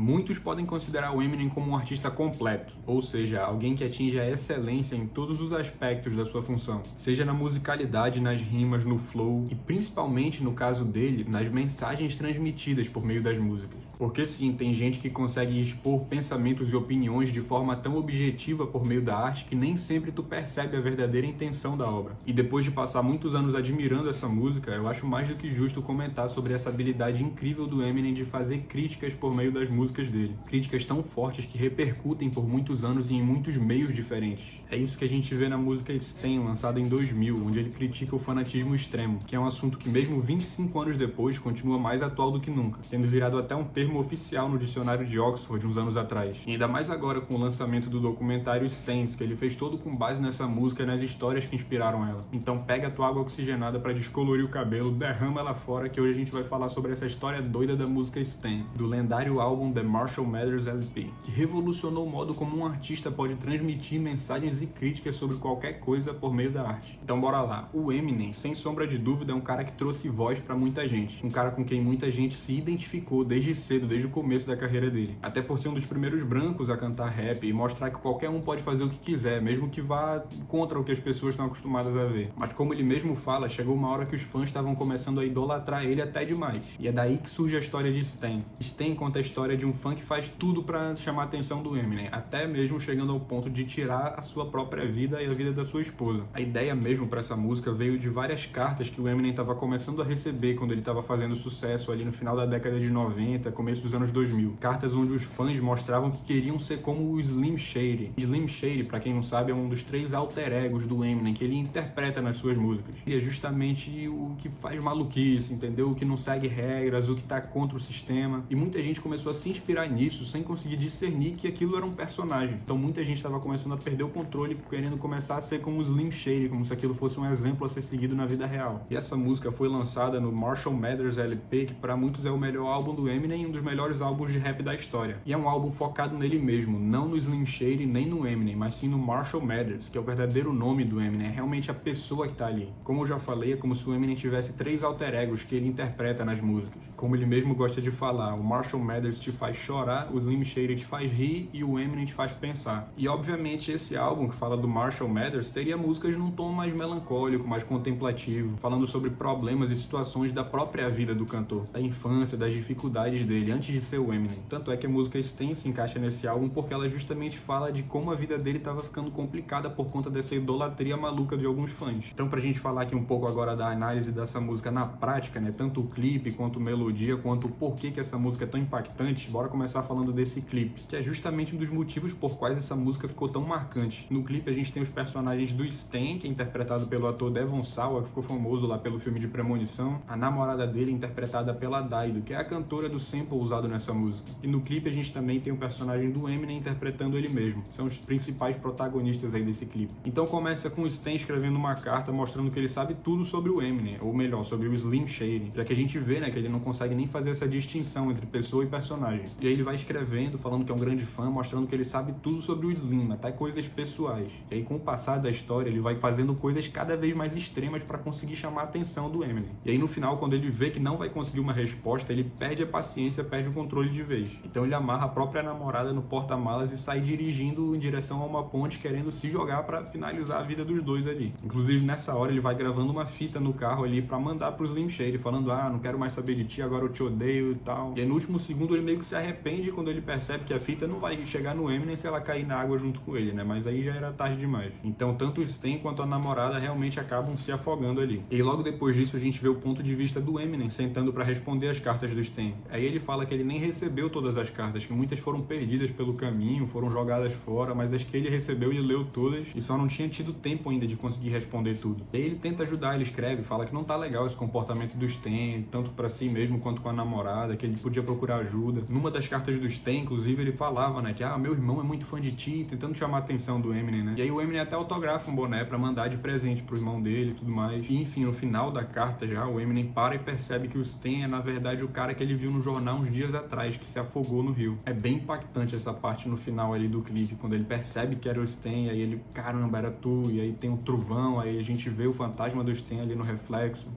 Muitos podem considerar o Eminem como um artista completo, ou seja, alguém que atinge a excelência em todos os aspectos da sua função, seja na musicalidade, nas rimas, no flow e principalmente, no caso dele, nas mensagens transmitidas por meio das músicas. Porque sim, tem gente que consegue expor pensamentos e opiniões de forma tão objetiva por meio da arte que nem sempre tu percebe a verdadeira intenção da obra. E depois de passar muitos anos admirando essa música, eu acho mais do que justo comentar sobre essa habilidade incrível do Eminem de fazer críticas por meio das músicas dele. Críticas tão fortes que repercutem por muitos anos e em muitos meios diferentes. É isso que a gente vê na música Stain, lançada em 2000, onde ele critica o fanatismo extremo, que é um assunto que mesmo 25 anos depois continua mais atual do que nunca, tendo virado até um termo oficial no dicionário de Oxford uns anos atrás. E ainda mais agora com o lançamento do documentário Stains, que ele fez todo com base nessa música e nas histórias que inspiraram ela. Então pega a tua água oxigenada para descolorir o cabelo, derrama ela fora, que hoje a gente vai falar sobre essa história doida da música Stain, do lendário álbum The Marshall Mathers LP, que revolucionou o modo como um artista pode transmitir mensagens e críticas sobre qualquer coisa por meio da arte. Então bora lá. O Eminem, sem sombra de dúvida, é um cara que trouxe voz pra muita gente. Um cara com quem muita gente se identificou desde cedo, desde o começo da carreira dele. Até por ser um dos primeiros brancos a cantar rap e mostrar que qualquer um pode fazer o que quiser, mesmo que vá contra o que as pessoas estão acostumadas a ver. Mas como ele mesmo fala, chegou uma hora que os fãs estavam começando a idolatrar ele até demais. E é daí que surge a história de Stain. Stain conta a história de um fã que faz tudo pra chamar a atenção do Eminem, até mesmo chegando ao ponto de tirar a sua própria vida e a vida da sua esposa. A ideia mesmo para essa música veio de várias cartas que o Eminem estava começando a receber quando ele estava fazendo sucesso ali no final da década de 90, começo dos anos 2000. Cartas onde os fãs mostravam que queriam ser como o Slim Shady. Slim Shady, para quem não sabe, é um dos 3 alter egos do Eminem que ele interpreta nas suas músicas. E é justamente o que faz maluquice, entendeu? O que não segue regras, o que tá contra o sistema. E muita gente começou a se inspirar nisso sem conseguir discernir que aquilo era um personagem. Então muita gente estava começando a perder o controle, querendo começar a ser como o Slim Shady, como se aquilo fosse um exemplo a ser seguido na vida real. E essa música foi lançada no Marshall Mathers LP, que para muitos é o melhor álbum do Eminem e um dos melhores álbuns de rap da história. E é um álbum focado nele mesmo, não no Slim Shady nem no Eminem, mas sim no Marshall Mathers, que é o verdadeiro nome do Eminem, é realmente a pessoa que tá ali. Como eu já falei, é como se o Eminem tivesse 3 alter egos que ele interpreta nas músicas. Como ele mesmo gosta de falar, o Marshall Mathers te faz chorar, o Slim Shady te faz rir e o Eminem te faz pensar. E obviamente esse álbum que fala do Marshall Mathers teria músicas num tom mais melancólico, mais contemplativo, falando sobre problemas e situações da própria vida do cantor, da infância, das dificuldades dele antes de ser o Eminem. Tanto é que a música Stain se encaixa nesse álbum porque ela justamente fala de como a vida dele estava ficando complicada por conta dessa idolatria maluca de alguns fãs. Então pra gente falar aqui um pouco agora da análise dessa música na prática, né, tanto o clipe quanto melodia, quanto o porquê que essa música é tão impactante, bora começar falando desse clipe, que é justamente um dos motivos por quais essa música ficou tão marcante. No clipe a gente tem os personagens do Stain, que é interpretado pelo ator Devon Sawa, que ficou famoso lá pelo filme de Premonição, a namorada dele interpretada pela Dido, que é a cantora do sample usado nessa música. E no clipe a gente também tem o personagem do Eminem interpretando ele mesmo. São os principais protagonistas aí desse clipe. Então começa com o Stain escrevendo uma carta mostrando que ele sabe tudo sobre o Eminem, ou melhor, sobre o Slim Shady, já que a gente vê, né, que ele não consegue nem fazer essa distinção entre pessoa e personagem. E aí ele vai escrevendo, falando que é um grande fã, mostrando que ele sabe tudo sobre o Slim, até coisas pessoais. E aí com o passar da história, ele vai fazendo coisas cada vez mais extremas para conseguir chamar a atenção do Eminem. E aí no final, quando ele vê que não vai conseguir uma resposta, ele perde a paciência, perde o controle de vez. Então ele amarra a própria namorada no porta-malas e sai dirigindo em direção a uma ponte, querendo se jogar para finalizar a vida dos dois ali. Inclusive nessa hora ele vai gravando uma fita no carro ali para mandar pro Slim Shady, falando: ah, não quero mais saber de ti, agora eu te odeio e tal. E aí no último segundo ele meio que se arrepende quando ele percebe que a fita não vai chegar no Eminem se ela cair na água junto com ele, né? Mas aí já era tarde demais. Então tanto o Stain quanto a namorada realmente acabam se afogando ali. E logo depois disso a gente vê o ponto de vista do Eminem sentando para responder as cartas do Stain. Aí ele fala que ele nem recebeu todas as cartas, que muitas foram perdidas pelo caminho, foram jogadas fora, mas as que ele recebeu ele leu todas e só não tinha tido tempo ainda de conseguir responder tudo. E aí ele tenta ajudar, ele escreve, fala que não tá legal esse comportamento do Stain, tanto para si mesmo quanto com a namorada, que ele podia procurar ajuda. Numa das cartas do Stain, inclusive, ele falava, né, que meu irmão é muito fã de ti, tentando chamar a atenção do Eminem, né? E aí o Eminem até autografa um boné para mandar de presente pro irmão dele e tudo mais. E enfim, no final da carta já, o Eminem para e percebe que o Stain é na verdade o cara que ele viu no jornal uns dias atrás, que se afogou no rio. É bem impactante essa parte no final ali do clipe, quando ele percebe que era o Stain, aí ele, caramba, era tu, e aí tem o trovão, aí a gente vê o fantasma do Stain ali no reflexo.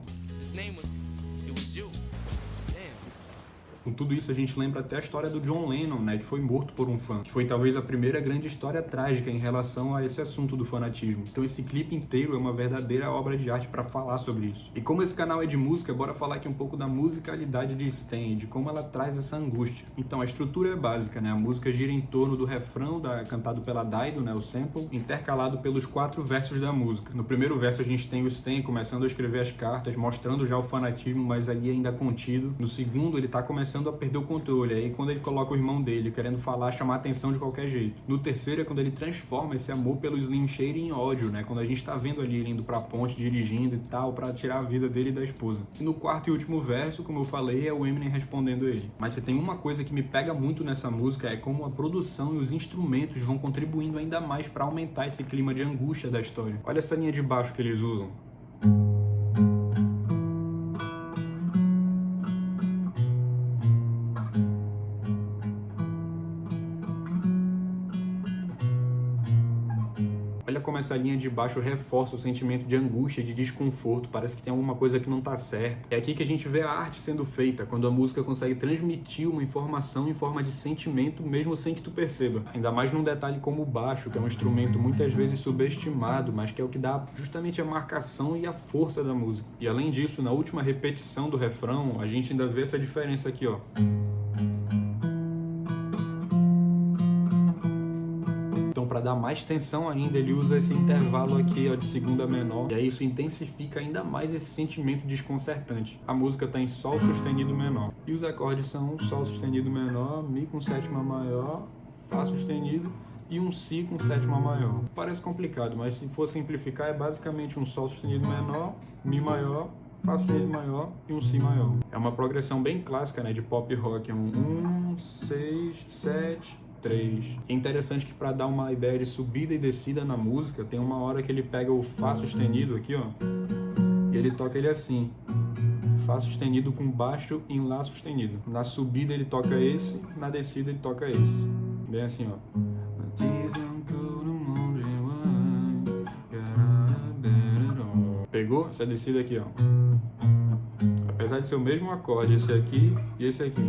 Com tudo isso, a gente lembra até a história do John Lennon, né, que foi morto por um fã, que foi talvez a primeira grande história trágica em relação a esse assunto do fanatismo. Então esse clipe inteiro é uma verdadeira obra de arte para falar sobre isso. E como esse canal é de música, bora falar aqui um pouco da musicalidade de Stain, de como ela traz essa angústia. Então a estrutura é básica, né, a música gira em torno do refrão cantado pela Dido, né, o sample, intercalado pelos 4 versos da música. No primeiro verso a gente tem o Stain começando a escrever as cartas, mostrando já o fanatismo, mas ali ainda contido. No segundo ele tá começando a perder o controle, aí quando ele coloca o irmão dele querendo falar, chamar atenção de qualquer jeito. No terceiro é quando ele transforma esse amor pelo Slim Shady em ódio, né, quando a gente tá vendo ali ele indo pra ponte, dirigindo e tal, pra tirar a vida dele e da esposa. E no quarto e último verso, como eu falei, é o Eminem respondendo ele. Mas se tem uma coisa que me pega muito nessa música é como a produção e os instrumentos vão contribuindo ainda mais para aumentar esse clima de angústia da história. Olha essa linha de baixo que eles usam. Olha como essa linha de baixo reforça o sentimento de angústia, de desconforto, parece que tem alguma coisa que não tá certa. É aqui que a gente vê a arte sendo feita, quando a música consegue transmitir uma informação em forma de sentimento, mesmo sem que tu perceba. Ainda mais num detalhe como o baixo, que é um instrumento muitas vezes subestimado, mas que é o que dá justamente a marcação e a força da música. E além disso, na última repetição do refrão, a gente ainda vê essa diferença aqui, ó. Para dar mais tensão ainda, ele usa esse intervalo aqui, ó, de segunda menor, e aí isso intensifica ainda mais esse sentimento desconcertante. A música está em Sol sustenido menor, e os acordes são Sol sustenido menor, Mi com sétima maior, Fá sustenido e um Si com sétima maior. Parece complicado, mas se for simplificar, é basicamente um Sol sustenido menor, Mi maior, Fá sustenido maior e um Si maior. É uma progressão bem clássica, né, de pop rock, 1, 6, 7... 3. É interessante que para dar uma ideia de subida e descida na música, tem uma hora que ele pega o Fá sustenido aqui, ó, e ele toca ele assim, Fá sustenido com baixo em Lá sustenido. Na subida ele toca esse, na descida ele toca esse. Bem assim, ó. Pegou? Essa descida aqui, ó. Apesar de ser o mesmo acorde, esse aqui e esse aqui.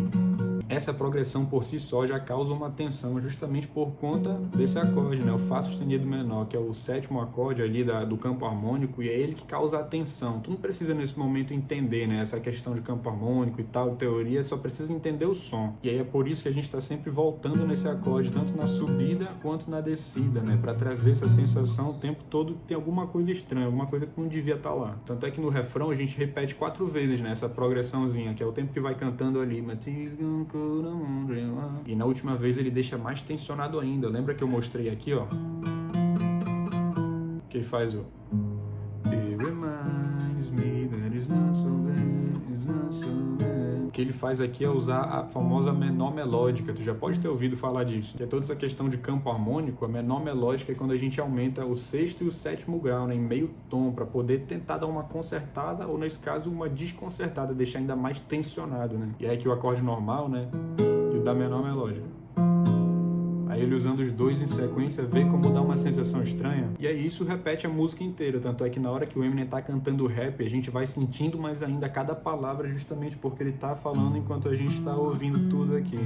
Essa progressão por si só já causa uma tensão justamente por conta desse acorde, né? O Fá sustenido menor, que é o sétimo acorde ali do campo harmônico, e é ele que causa a tensão. Tu não precisa nesse momento entender, né, essa questão de campo harmônico e tal, teoria, tu só precisa entender o som. E aí é por isso que a gente está sempre voltando nesse acorde, tanto na subida quanto na descida, né? Para trazer essa sensação o tempo todo que tem alguma coisa estranha, alguma coisa que não devia estar lá. Tanto é que no refrão a gente repete 4 vezes, né, essa progressãozinha, que é o tempo que vai cantando ali. E na última vez ele deixa mais tensionado ainda. Lembra que eu mostrei aqui, ó? Que ele faz o It reminds me that it's not so bad, it's not so bad. O que ele faz aqui é usar a famosa menor melódica. Tu já pode ter ouvido falar disso. Que é toda essa questão de campo harmônico. A menor melódica é quando a gente aumenta o sexto e o sétimo grau, né, em meio tom, para poder tentar dar uma concertada, ou nesse caso uma desconcertada, deixar ainda mais tensionado, né? E aí aqui o acorde normal, né, e o da menor melódica. Aí ele usando os dois em sequência, vê como dá uma sensação estranha. E aí isso repete a música inteira. Tanto é que na hora que o Eminem tá cantando rap, a gente vai sentindo mais ainda cada palavra, justamente porque ele tá falando enquanto a gente tá ouvindo tudo aqui.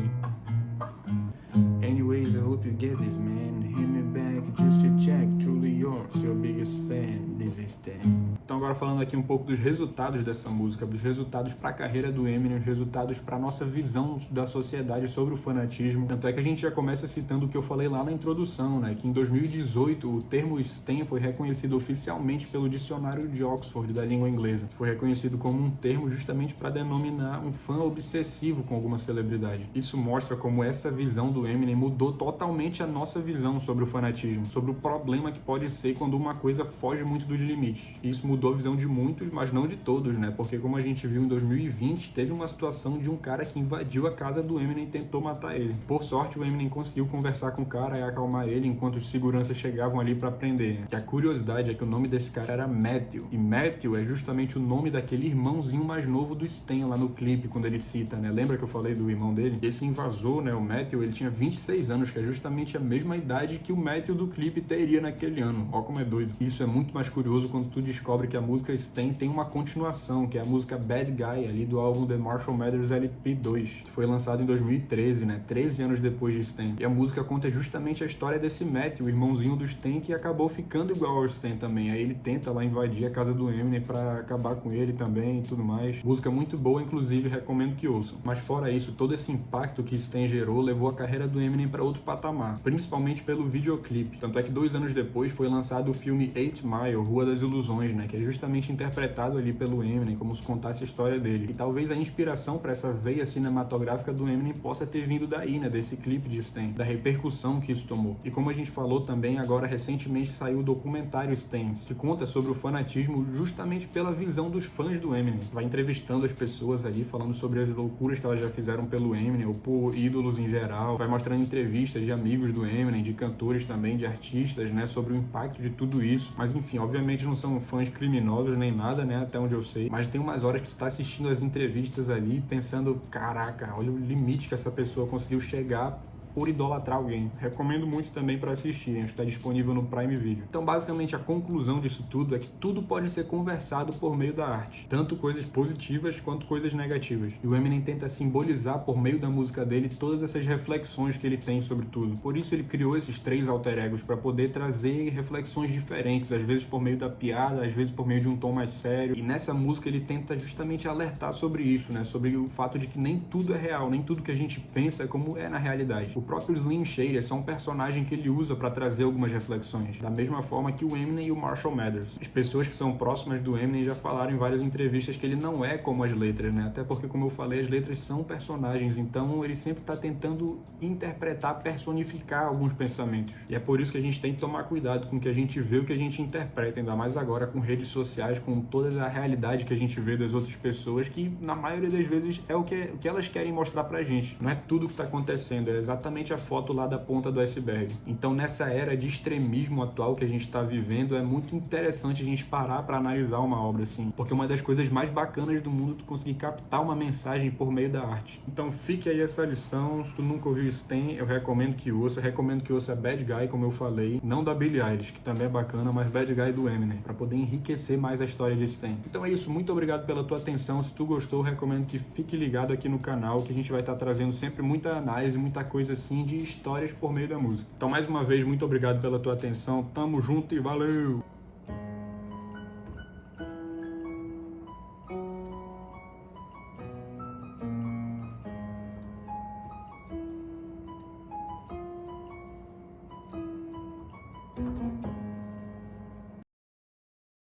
Anyways, I hope you get this, man. Hit me back just to check. Truly yours, your biggest fan. This is 10. Então agora falando aqui um pouco dos resultados dessa música, dos resultados para a carreira do Eminem, os resultados para nossa visão da sociedade sobre o fanatismo. Tanto é que a gente já começa citando o que eu falei lá na introdução, né? Que em 2018 o termo Stan foi reconhecido oficialmente pelo dicionário de Oxford da língua inglesa. Foi reconhecido como um termo justamente para denominar um fã obsessivo com alguma celebridade. Isso mostra como essa visão do Eminem mudou totalmente a nossa visão sobre o fanatismo, sobre o problema que pode ser quando uma coisa foge muito dos limites. E isso mudou a visão de muitos, mas não de todos, né? Porque como a gente viu em 2020, teve uma situação de um cara que invadiu a casa do Eminem e tentou matar ele. Por sorte, o Eminem conseguiu conversar com o cara e acalmar ele enquanto os seguranças chegavam ali para prender. E a curiosidade é que o nome desse cara era Matthew. E Matthew é justamente o nome daquele irmãozinho mais novo do Stan lá no clipe, quando ele cita, né? Lembra que eu falei do irmão dele? Esse invasor, né? O Matthew, ele tinha 26 anos, que é justamente a mesma idade que o Matthew do clipe teria naquele ano. Ó como é doido. Isso é muito mais curioso quando tu descobre que a música Stain tem uma continuação, que é a música Bad Guy, ali do álbum The Marshall Mathers LP 2, que foi lançado em 2013, né? 13 anos depois de Stain. E a música conta justamente a história desse Matt, o irmãozinho do Stain, que acabou ficando igual ao Stain também. Aí ele tenta lá invadir a casa do Eminem pra acabar com ele também e tudo mais. Música muito boa, inclusive recomendo que ouçam. Mas fora isso, todo esse impacto que Stain gerou levou a carreira do Eminem para outro patamar, principalmente pelo videoclipe. Tanto é que 2 anos depois foi lançado o filme 8 Mile, Rua das Ilusões, né, que é justamente interpretado ali pelo Eminem, como se contasse a história dele. E talvez a inspiração para essa veia cinematográfica do Eminem possa ter vindo daí, né, desse clipe de Stain, da repercussão que isso tomou. E como a gente falou também, agora recentemente saiu o documentário Stains, que conta sobre o fanatismo justamente pela visão dos fãs do Eminem. Vai entrevistando as pessoas ali, falando sobre as loucuras que elas já fizeram pelo Eminem, ou por ídolos em geral. Vai mostrando entrevistas de amigos do Eminem, de cantores também, de artistas, né, sobre o impacto de tudo isso. Mas enfim, obviamente não são fãs criminosos nem nada, né, até onde eu sei. Mas tem umas horas que tu tá assistindo as entrevistas ali, pensando, caraca, olha o limite que essa pessoa conseguiu chegar por idolatrar alguém. Recomendo muito também para assistirem, está disponível no Prime Video. Então, basicamente, a conclusão disso tudo é que tudo pode ser conversado por meio da arte, tanto coisas positivas quanto coisas negativas. E o Eminem tenta simbolizar por meio da música dele todas essas reflexões que ele tem sobre tudo. Por isso ele criou esses 3 alter egos, para poder trazer reflexões diferentes, às vezes por meio da piada, às vezes por meio de um tom mais sério. E nessa música ele tenta justamente alertar sobre isso, né? Sobre o fato de que nem tudo é real, nem tudo que a gente pensa é como é na realidade. O próprio Slim Shady é só um personagem que ele usa para trazer algumas reflexões, da mesma forma que o Eminem e o Marshall Mathers. As pessoas que são próximas do Eminem já falaram em várias entrevistas que ele não é como as letras, né? Até porque, como eu falei, as letras são personagens, então ele sempre está tentando interpretar, personificar alguns pensamentos. E é por isso que a gente tem que tomar cuidado com o que a gente vê, o que a gente interpreta, ainda mais agora com redes sociais, com toda a realidade que a gente vê das outras pessoas, que na maioria das vezes é o que elas querem mostrar pra gente. Não é tudo o que está acontecendo, é exatamente a foto lá da ponta do iceberg. Então, nessa era de extremismo atual que a gente está vivendo, é muito interessante a gente parar para analisar uma obra assim, porque uma das coisas mais bacanas do mundo é tu conseguir captar uma mensagem por meio da arte. Então, fique aí essa lição. Se tu nunca ouviu Stain, eu recomendo que ouça. Recomendo que ouça Bad Guy, como eu falei, não da Billie Eilish, que também é bacana, mas Bad Guy do Eminem, para poder enriquecer mais a história de Stain. Então é isso, muito obrigado pela tua atenção. Se tu gostou, recomendo que fique ligado aqui no canal, que a gente vai estar trazendo sempre muita análise, muita coisa assim de histórias por meio da música. Então, mais uma vez, muito obrigado pela tua atenção. Tamo junto e valeu!